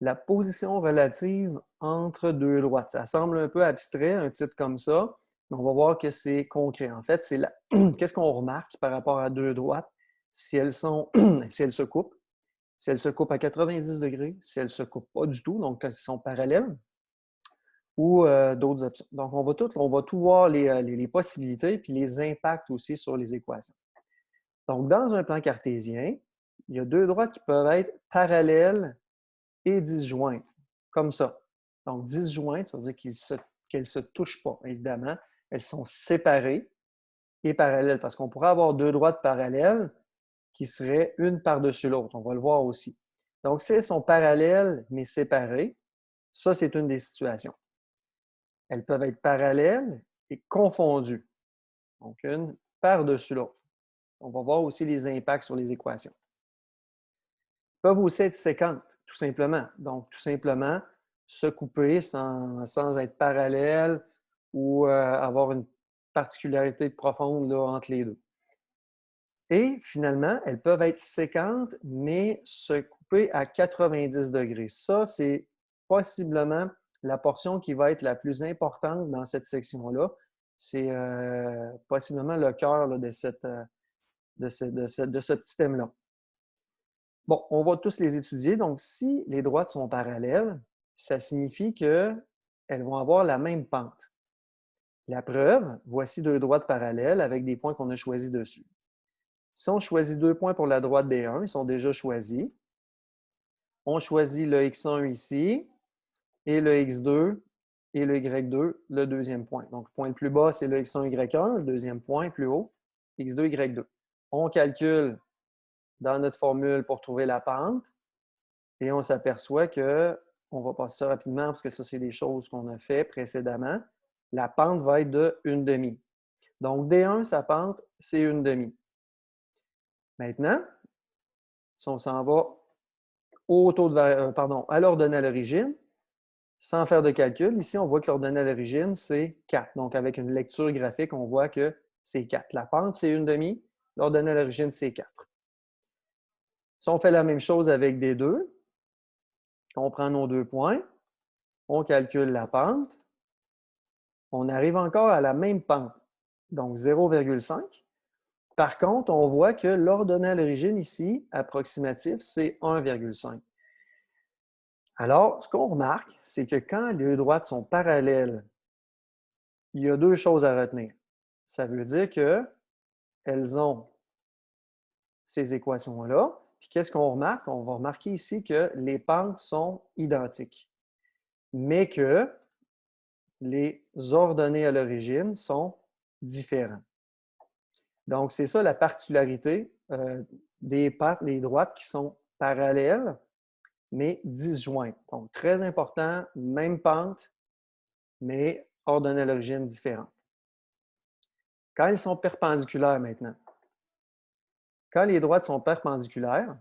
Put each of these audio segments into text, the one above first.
la position relative entre deux droites. Ça semble un peu abstrait, un titre comme ça, mais on va voir que c'est concret. En fait, c'est qu'est-ce qu'on remarque par rapport à deux droites si elles sont, si elles se coupent, si elles se coupent à 90 degrés, si elles ne se coupent pas du tout, donc quand elles sont parallèles, ou d'autres options. Donc, on va tout voir les possibilités puis les impacts aussi sur les équations. Donc, dans un plan cartésien, il y a deux droites qui peuvent être parallèles et disjointes, comme ça. Donc, disjointes, ça veut dire qu'elles ne se touchent pas, évidemment. Elles sont séparées et parallèles, parce qu'on pourrait avoir deux droites parallèles qui seraient une par-dessus l'autre. On va le voir aussi. Donc, si elles sont parallèles mais séparées, ça, c'est une des situations. Elles peuvent être parallèles et confondues. Donc, une par-dessus l'autre. On va voir aussi les impacts sur les équations. Elles peuvent aussi être séquentes, tout simplement. Donc, tout simplement, se couper sans être parallèles ou avoir une particularité profonde là, entre les deux. Et finalement, elles peuvent être séquentes, mais se couper à 90 degrés. Ça, c'est possiblement la portion qui va être la plus importante dans cette section-là. C'est possiblement le cœur là, de ce petit thème-là. Bon, on va tous les étudier. Donc, si les droites sont parallèles, ça signifie qu'elles vont avoir la même pente. La preuve, voici deux droites parallèles avec des points qu'on a choisis dessus. Si on choisit deux points pour la droite D1, ils sont déjà choisis. On choisit le X1 ici et le X2 et le Y2, le deuxième point. Donc, le point le plus bas, c'est le X1, Y1. Le deuxième point plus haut, X2, Y2. On calcule dans notre formule pour trouver la pente et on s'aperçoit que, on va passer ça rapidement parce que ça, c'est des choses qu'on a fait précédemment. La pente va être de 1/2. Donc, D1, sa pente, c'est 1/2. Maintenant, si on s'en va à l'ordonnée à l'origine, sans faire de calcul, ici, on voit que l'ordonnée à l'origine, c'est 4. Donc, avec une lecture graphique, on voit que c'est 4. La pente, c'est 1/2. L'ordonnée à l'origine, c'est 4. Si on fait la même chose avec D2, on prend nos deux points, on calcule la pente, on arrive encore à la même pente, donc 0,5. Par contre, on voit que l'ordonnée à l'origine ici, approximatif, c'est 1,5. Alors, ce qu'on remarque, c'est que quand les deux droites sont parallèles, il y a deux choses à retenir. Ça veut dire qu'elles ont ces équations-là. Puis qu'est-ce qu'on remarque? On va remarquer ici que les pentes sont identiques, mais que les ordonnées à l'origine sont différentes. Donc, c'est ça la particularité des droites qui sont parallèles, mais disjointes. Donc, très important, même pente, mais ordonnées à l'origine différentes. Quand elles sont perpendiculaires maintenant, quand les droites sont perpendiculaires,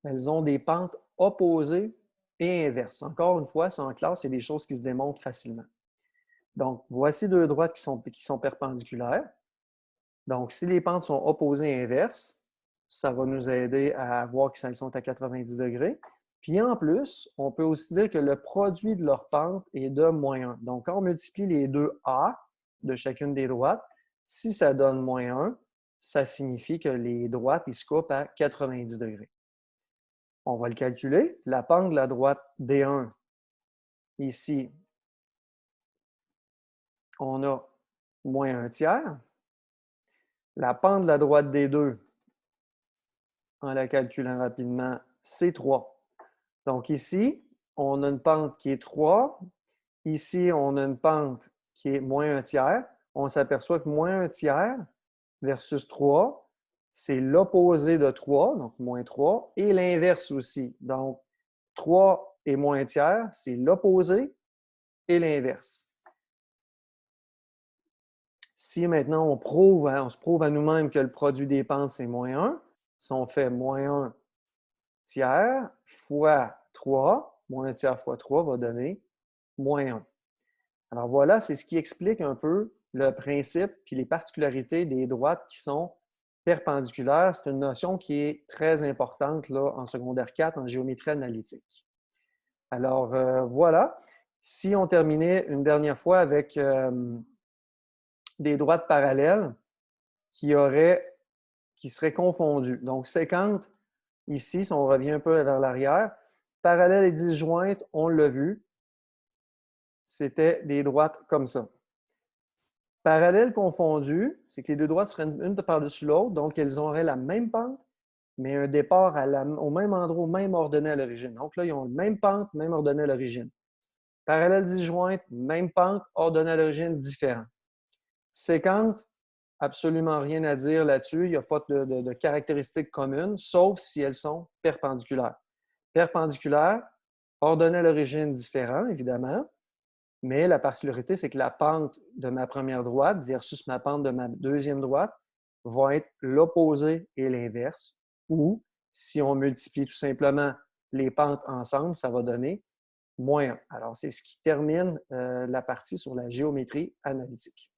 elles ont des pentes opposées et inverses. Encore une fois, ça en classe, c'est des choses qui se démontrent facilement. Donc, voici deux droites qui sont perpendiculaires. Donc, si les pentes sont opposées et inverses, ça va nous aider à voir qu'elles sont à 90 degrés. Puis en plus, on peut aussi dire que le produit de leur pente est de -1. Donc, quand on multiplie les deux A de chacune des droites, si ça donne -1, ça signifie que les droites ils se coupent à 90 degrés. On va le calculer. La pente de la droite D1, ici, on a -1/3. La pente de la droite D2, en la calculant rapidement, c'est 3. Donc ici, on a une pente qui est 3. Ici, on a une pente qui est -1/3. On s'aperçoit que -1/3 versus 3, c'est l'opposé de 3, donc -3, et l'inverse aussi. Donc, 3 et -1/3, c'est l'opposé et l'inverse. Si maintenant on se prouve à nous-mêmes que le produit des pentes, c'est -1, si on fait -1/3 fois 3, -1/3 fois 3 va donner -1. Alors voilà, c'est ce qui explique un peu le principe puis les particularités des droites qui sont perpendiculaires. C'est une notion qui est très importante là, en secondaire 4 en géométrie analytique. Alors, voilà. Si on terminait une dernière fois avec des droites parallèles qui seraient confondues. Donc, séquentes, ici, si on revient un peu vers l'arrière, parallèles et disjointes, on l'a vu, c'était des droites comme ça. Parallèles confondues, c'est que les deux droites seraient une par-dessus l'autre, donc elles auraient la même pente, mais un départ au même endroit, au même ordonnée à l'origine. Donc là, ils ont la même pente, même ordonnée à l'origine. Parallèles disjointes, même pente, ordonnée à l'origine, différent. Séquentes, absolument rien à dire là-dessus. Il n'y a pas de caractéristiques communes, sauf si elles sont perpendiculaires. Perpendiculaires, ordonnées à l'origine, différent, évidemment. Mais la particularité, c'est que la pente de ma première droite versus ma pente de ma deuxième droite va être l'opposé et l'inverse. Ou, si on multiplie tout simplement les pentes ensemble, ça va donner -1. Alors, c'est ce qui termine la partie sur la géométrie analytique.